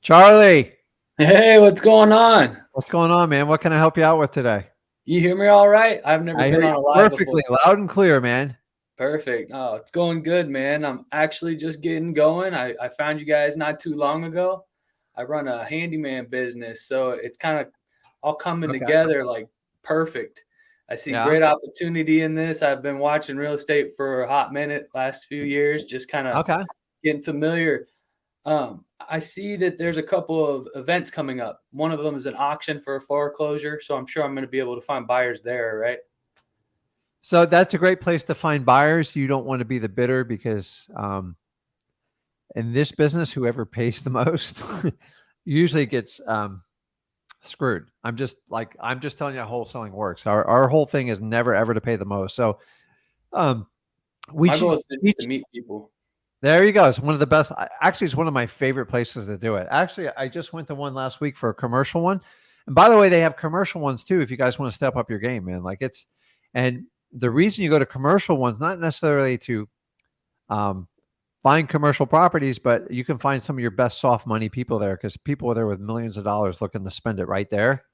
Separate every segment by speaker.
Speaker 1: Charlie,
Speaker 2: Hey, what's going on?
Speaker 1: what's going on, man? What can I help you out with today?
Speaker 2: You hear me all right? I've never
Speaker 1: I
Speaker 2: been
Speaker 1: hear you
Speaker 2: on a live before.
Speaker 1: perfectly, loud and clear, man.
Speaker 2: Perfect. Oh, it's going good, man. I'm actually just getting going. I found you guys not too long ago. I run a handyman business, so it's kind of all coming
Speaker 1: Okay.
Speaker 2: together like perfect. I see
Speaker 1: Yeah.
Speaker 2: great opportunity in this. I've been watching real estate for a hot minute last few years, just kind of
Speaker 1: Okay.
Speaker 2: getting familiar. I see that there's a couple of events coming up. One of them is an auction for a foreclosure, so I'm sure I'm going to be able to find buyers there, right?
Speaker 1: So that's a great place to find buyers. You don't want to be the bidder because in this business, whoever pays the most usually gets screwed. I'm just telling you how wholesaling works. Our whole thing is never ever to pay the most. So um, we
Speaker 2: My goal
Speaker 1: should
Speaker 2: is to,
Speaker 1: each
Speaker 2: to meet people.
Speaker 1: there you go. It's one of the best. Actually, it's one of my favorite places to do it. Actually, I just went to one last week for a commercial one. And by the way, they have commercial ones too if you guys want to step up your game, man. And the reason you go to commercial ones, not necessarily to um, find commercial properties, but you can find some of your best soft money people there because people are there with millions of dollars looking to spend it right there.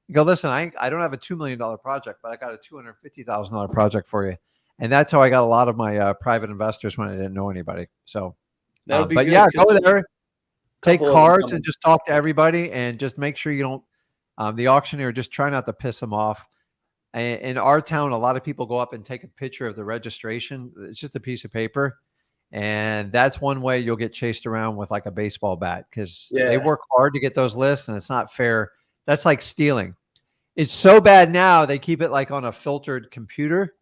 Speaker 1: You go, listen, I don't have a $2 million project, but I got a $250,000 project for you. And that's how I got a lot of my private investors when I didn't know anybody. So,
Speaker 2: That'll be
Speaker 1: but
Speaker 2: good
Speaker 1: yeah,
Speaker 2: because
Speaker 1: go
Speaker 2: there's a
Speaker 1: there, take
Speaker 2: couple of them
Speaker 1: cards, and
Speaker 2: coming.
Speaker 1: just talk to everybody, and just make sure you don't. The auctioneer, just try not to piss them off. In our town, a lot of people go up and take a picture of the registration. It's just a piece of paper, and that's one way you'll get chased around with like a baseball bat because they
Speaker 2: Yeah.
Speaker 1: work hard to get those lists, and it's not fair. That's like stealing. It's so bad now they keep it like on a filtered computer,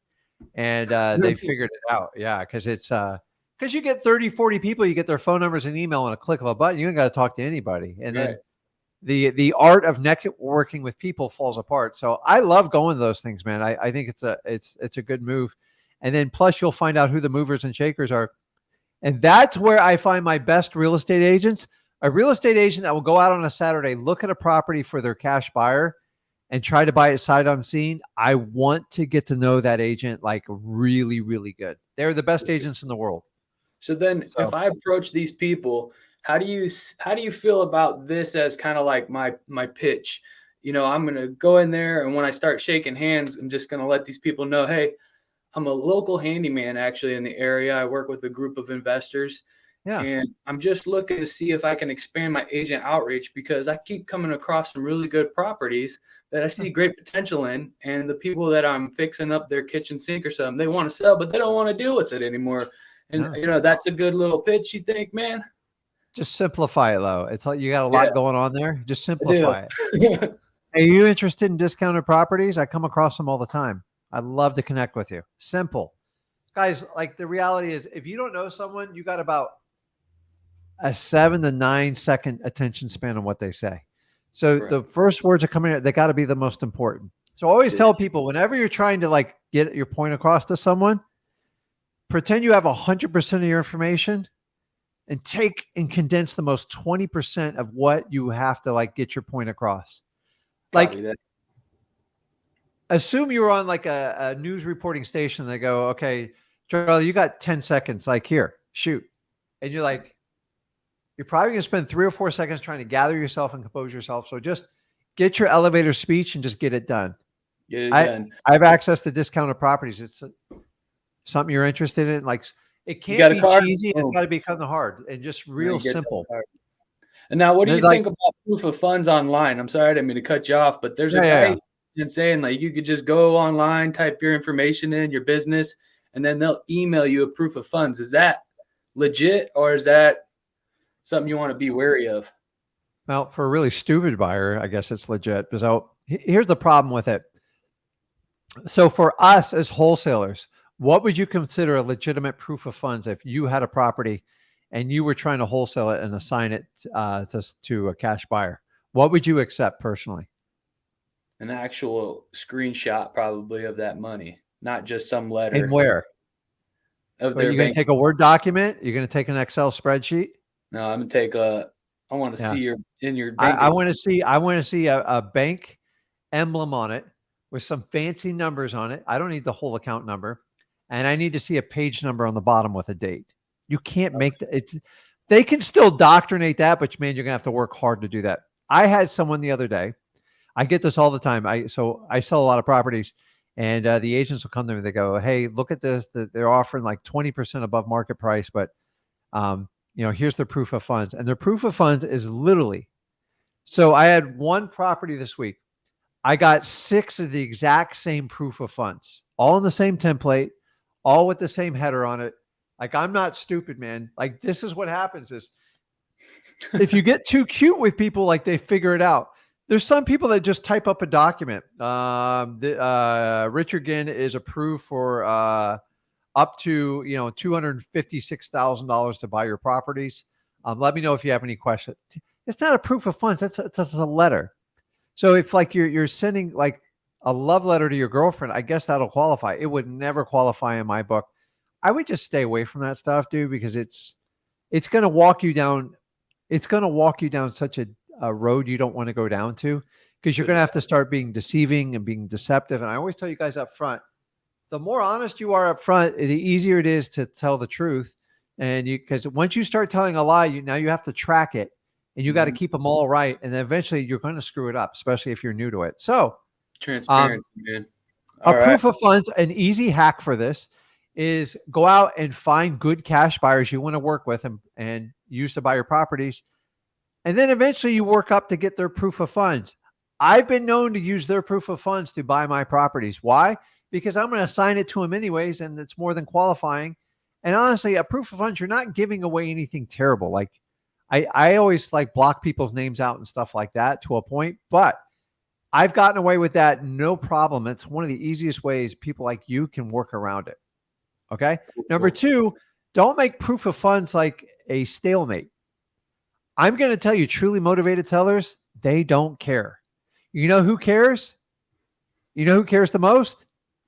Speaker 1: and they figured it out. Yeah, because it's because you get 30, 40 people, you get their phone numbers and email on a click of a button. You ain't got to talk to anybody, and
Speaker 2: Right.
Speaker 1: then the art of networking with people falls apart. So I love going to those things, man. I think it's a good move, and then plus you'll find out who the movers and shakers are, and that's where I find my best real estate agents. A real estate agent that will go out on a Saturday, look at a property for their cash buyer, and try to buy it sight unseen. I want to get to know that agent like really, really good. They're the best agents in the world.
Speaker 2: So then, if
Speaker 1: So
Speaker 2: I approach these people, how do you feel about this as kind of like my pitch? I'm gonna go in there, and when I start shaking hands, I'm just gonna let these people know, hey, I'm a local handyman actually in the area. I work with a group of investors,
Speaker 1: yeah,
Speaker 2: and I'm just looking to see if I can expand my agent outreach because I keep coming across some really good properties that I see great potential in. And the people that I'm fixing up their kitchen sink or something, they want to sell, but they don't want to deal with it anymore. And,
Speaker 1: yeah.
Speaker 2: that's a good little pitch, you think, man?
Speaker 1: Just simplify it though. It's like you got a
Speaker 2: Yeah,
Speaker 1: lot going on there. Just
Speaker 2: I do.
Speaker 1: simplify it. Are you interested in discounted properties? I come across them all the time. I'd love to connect with you. Simple. Guys, like the reality is if you don't know someone, you got about a 7 to 9 second attention span on what they say. So
Speaker 2: Right.
Speaker 1: the first words are coming out, they got to be the most important. So I always tell people whenever you're trying to like get your point across to someone, pretend you have 100% of your information and take and condense the most 20% of what you have to like get your point across.
Speaker 2: Copy
Speaker 1: Like
Speaker 2: that.
Speaker 1: assume you're on like a news reporting station. They go, okay, Charlie, you got 10 seconds. Like here, shoot. And you're like, you're probably going to spend 3 or 4 seconds trying to gather yourself and compose yourself. So just get your elevator speech and just get it done.
Speaker 2: Get it
Speaker 1: I
Speaker 2: done.
Speaker 1: I have access to discounted properties. It's something you're interested in. Like it
Speaker 2: You
Speaker 1: can't
Speaker 2: got a
Speaker 1: be
Speaker 2: card?
Speaker 1: cheesy. It's
Speaker 2: Boom.
Speaker 1: got to be kind of hard and just
Speaker 2: Now
Speaker 1: real
Speaker 2: you get that
Speaker 1: simple.
Speaker 2: card. And now, what do
Speaker 1: And
Speaker 2: you
Speaker 1: it's like,
Speaker 2: think about proof of funds online? I'm sorry, I didn't mean to cut you off, but there's a
Speaker 1: yeah, yeah,
Speaker 2: guy
Speaker 1: yeah.
Speaker 2: saying like you could just go online, type your information in, your business, and then they'll email you a proof of funds. Is that legit, or is that something you want to be wary of?
Speaker 1: Well, for a really stupid buyer, I guess it's legit. So here's the problem with it. So for us as wholesalers, what would you consider a legitimate proof of funds if you had a property and you were trying to wholesale it and assign it to a cash buyer? What would you accept personally?
Speaker 2: An actual screenshot, probably, of that money, not just some
Speaker 1: And
Speaker 2: letter
Speaker 1: where?
Speaker 2: of
Speaker 1: Are
Speaker 2: their
Speaker 1: you going to
Speaker 2: bank.
Speaker 1: take a Word document? You're going to take an Excel spreadsheet?
Speaker 2: No, I'm gonna take a. I want to
Speaker 1: Yeah.
Speaker 2: see your in your
Speaker 1: I,
Speaker 2: bank
Speaker 1: I
Speaker 2: account.
Speaker 1: want to see. I want to see a bank emblem on it with some fancy numbers on it. I don't need the whole account number, and I need to see a page number on the bottom with a date. You can't make the it's They can still doctrinate that, but man, you're gonna have to work hard to do that. I had someone the other day. I get this all the time. I sell a lot of properties, and the agents will come to me. They go, "Hey, look at this. They're offering like 20% above market price, but here's their proof of funds." And their proof of funds is literally. So I had one property this week. I got 6 of the exact same proof of funds, all in the same template, all with the same header on it. Like, I'm not stupid, man. Like, this is what happens is if you get too cute with people, like, they figure it out. There's some people that just type up a document. Richard Ginn is approved for up to $256,000 to buy your properties. Let me know if you have any questions. It's not a proof of funds. That's a letter. So if like you're sending like a love letter to your girlfriend, I guess that'll qualify. It would never qualify in my book. I would just stay away from that stuff, dude, because it's going to walk you down. It's going to walk you down such a road you don't want to go down to, because you're going to have to start being deceiving and being deceptive. And I always tell you guys up front, the more honest you are up front, the easier it is to tell the truth. And because once you start telling a lie, now you have to track it. And you got to keep them all right. And then eventually you're going to screw it up, especially if you're new to it. So
Speaker 2: transparency, man.
Speaker 1: Proof of funds, an easy hack for this is go out and find good cash buyers you want to work with and use to buy your properties. And then eventually you work up to get their proof of funds. I've been known to use their proof of funds to buy my properties. Why? Because I'm going to assign it to them anyways, and it's more than qualifying. And honestly, a proof of funds, you're not giving away anything terrible. Like, I always like block people's names out and stuff like that to a point, but I've gotten away with that no problem. It's one of the easiest ways people like you can work around it. Okay. Number 2, don't make proof of funds like a stalemate. I'm going to tell you, truly motivated sellers, they don't care. You know who cares? You know who cares the most?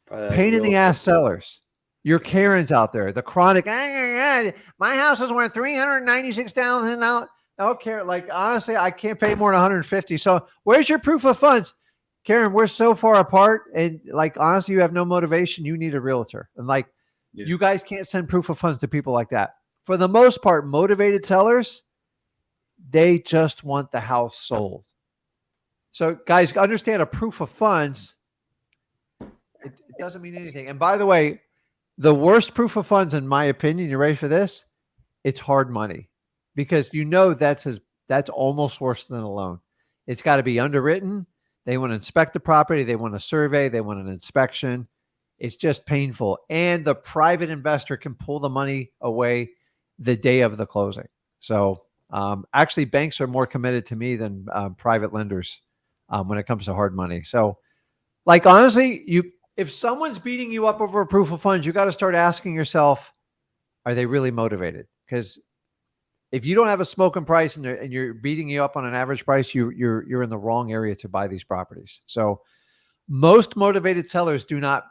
Speaker 1: Pain in the ass sellers. Your Karens out there, the chronic, my house is worth $396,000. I don't care. Like, honestly, I can't pay more than 150. So where's your proof of funds? Karen, we're so far apart. And like, honestly, you have no motivation. You need a realtor. And like, you guys can't send proof of funds to people like that. For the most part, motivated sellers, they just want the house sold. So guys, understand a proof of funds, it doesn't mean anything. And by the way, the worst proof of funds, in my opinion, you ready for this? It's hard money, because that's almost worse than a loan. It's got to be underwritten. They want to inspect the property. They want a survey. They want an inspection. It's just painful. And the private investor can pull the money away the day of the closing. So actually, banks are more committed to me than private lenders when it comes to hard money. So like, honestly, if someone's beating you up over a proof of funds, you got to start asking yourself, are they really motivated? Because if you don't have a smoking price and you're beating you up on an average price, you're in the wrong area to buy these properties. So most motivated sellers do not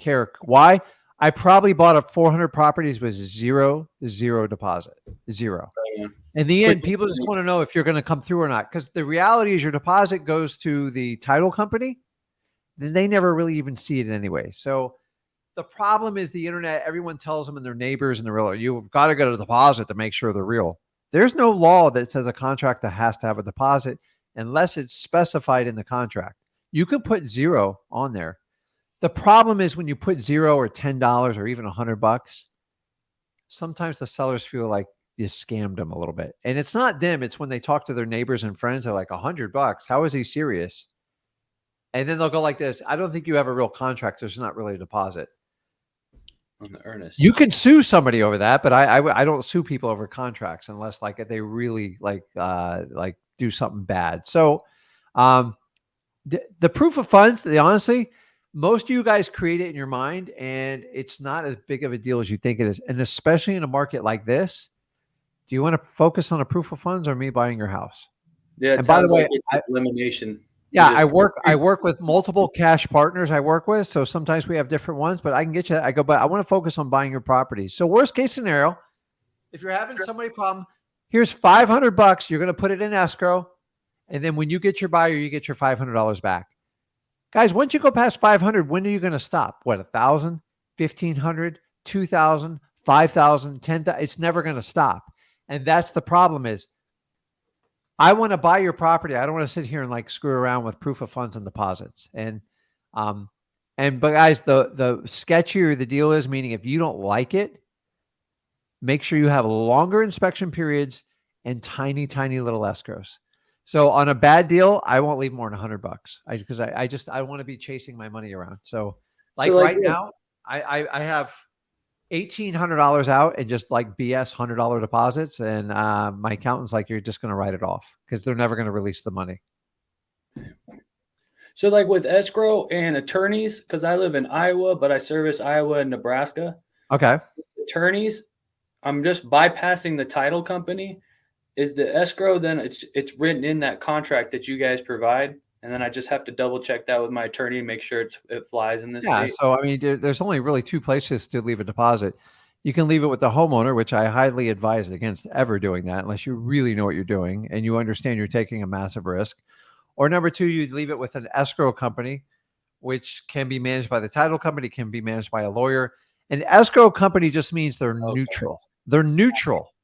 Speaker 1: care. Why? I probably bought up 400 properties with zero deposit, zero. In the end, people just want to know if you're going to come through or not. Because the reality is your deposit goes to the title company. Then they never really even see it anyway. So the problem is the internet. Everyone tells them and their neighbors and the realtor, you've got to get a deposit to make sure they're real. There's no law that says a contract that has to have a deposit unless it's specified in the contract. You can put zero on there. The problem is when you put $0 or $10 or even $100, sometimes the sellers feel like you scammed them a little bit. And it's not them. It's when they talk to their neighbors and friends. They're like, $100. How is he serious? And then they'll go like this. I don't think you have a real contract. There's not really a deposit.
Speaker 2: On the earnest.
Speaker 1: You can sue somebody over that, but I don't sue people over contracts unless like they really like do something bad. So the proof of funds, honestly, most of you guys create it in your mind, and it's not as big of a deal as you think it is. And especially in a market like this, do you want to focus on a proof of funds or me buying your house?
Speaker 2: Yeah.
Speaker 1: And by the way,
Speaker 2: it's elimination.
Speaker 1: Yeah, I work with multiple cash partners I work with. So sometimes we have different ones, but I can get you. I go, but I want to focus on buying your property. So worst case scenario, if you're having somebody problem, here's $500. You're going to put it in escrow. And then when you get your buyer, you get your $500 back. Guys, once you go past 500, when are you going to stop? What, 1,000, 1,500, 2,000, 5,000, 10,000? It's never going to stop. And that's the problem is I want to buy your property. I don't want to sit here and like screw around with proof of funds and deposits. Um, but guys, the sketchier the deal is, meaning if you don't like it, make sure you have longer inspection periods and tiny, tiny little escrows. So on a bad deal, I won't leave more than $100 because I want to be chasing my money around. So
Speaker 2: So
Speaker 1: like
Speaker 2: like,
Speaker 1: right now, I have $1,800 out and just like BS $100 deposits, and my accountant's like, you're just going to write it off because they're never going to release the money.
Speaker 2: so like with escrow and attorneys, because I live in Iowa, but I service Iowa and Nebraska.
Speaker 1: Okay.
Speaker 2: Attorneys, I'm just bypassing the title company. Is the escrow then it's written in that contract that you guys provide, and then I just have to double check that with my attorney and make sure it flies in this
Speaker 1: Yeah.
Speaker 2: state?
Speaker 1: So I mean, there's only really two places to leave a deposit. You can leave it with the homeowner, which I highly advise against ever doing that unless you really know what you're doing and you understand you're taking a massive risk. Or number two, you leave it with an escrow company, which can be managed by the title company, can be managed by a lawyer. An escrow company just means they're
Speaker 2: Okay.
Speaker 1: neutral. They're neutral,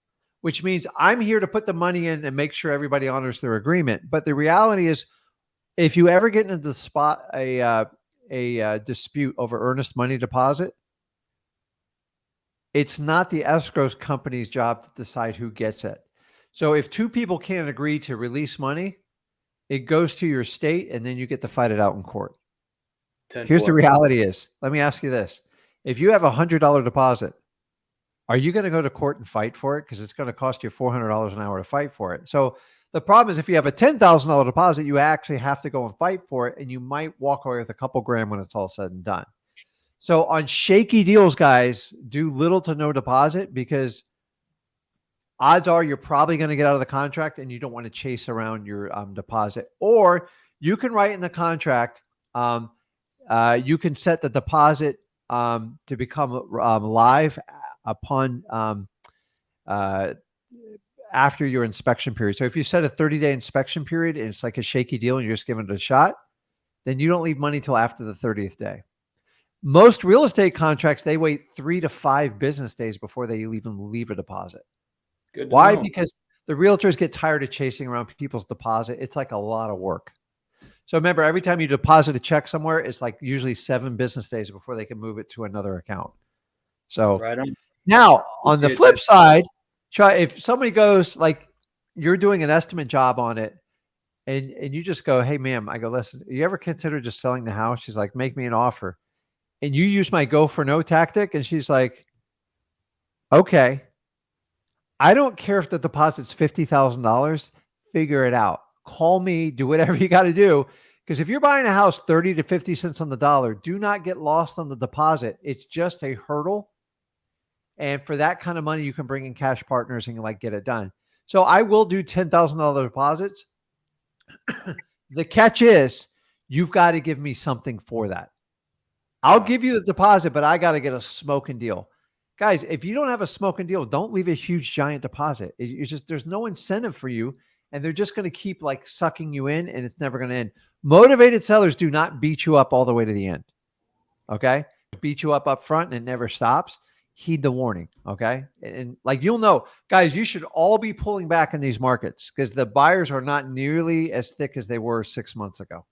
Speaker 1: which means I'm here to put the money in and make sure everybody honors their agreement. But the reality is, if you ever get into the spot a dispute over earnest money deposit, it's not the escrow company's job to decide who gets it. So if two people can't agree to release money, it goes to your state, and then you get to fight it out in court. Here's the
Speaker 2: 10-4.
Speaker 1: reality is, let me ask you this. If you have $100 deposit, are you going to go to court and fight for it? Because it's going to cost you $400 an hour to fight for it. So the problem is if you have a $10,000 deposit, you actually have to go and fight for it, and you might walk away with a couple grand when it's all said and done. So on shaky deals, guys, do little to no deposit because odds are you're probably going to get out of the contract and you don't want to chase around your deposit. Or you can write in the contract, you can set the deposit to become live upon after your inspection period. So if you set a 30-day inspection period and it's like a shaky deal and you're just giving it a shot, then you don't leave money till after the 30th day. Most real estate contracts, they wait 3 to 5 business days before they even leave a deposit.
Speaker 2: Good to
Speaker 1: Why?
Speaker 2: know.
Speaker 1: Because the realtors get tired of chasing around people's deposit. It's like a lot of work. So remember, every time you deposit a check somewhere, it's like usually 7 business days before they can move it to another account. So
Speaker 2: Right on.
Speaker 1: now on the
Speaker 2: Appreciate
Speaker 1: flip
Speaker 2: that.
Speaker 1: side, try if somebody goes like you're doing an estimate job on it and you just go, hey ma'am, I go, listen, you ever consider just selling the house? She's like, make me an offer. And you use my go for no tactic. And she's like, okay, I don't care if the deposit's $50,000, figure it out. Call me, do whatever you got to do. Because if you're buying a house 30 to 50 cents on the dollar, do not get lost on the deposit. It's just a hurdle. And for that kind of money, you can bring in cash partners and like get it done. So I will do $10,000 deposits. The catch is you've got to give me something for that. I'll give you the deposit, but I got to get a smoking deal. Guys, if you don't have a smoking deal, don't leave a huge giant deposit. It's just, there's no incentive for you. And they're just going to keep like sucking you in and it's never going to end. Motivated sellers do not beat you up all the way to the end. Okay. Beat you up front and it never stops. Heed the warning. Okay. And like, you'll know, guys, you should all be pulling back in these markets because the buyers are not nearly as thick as they were 6 months ago.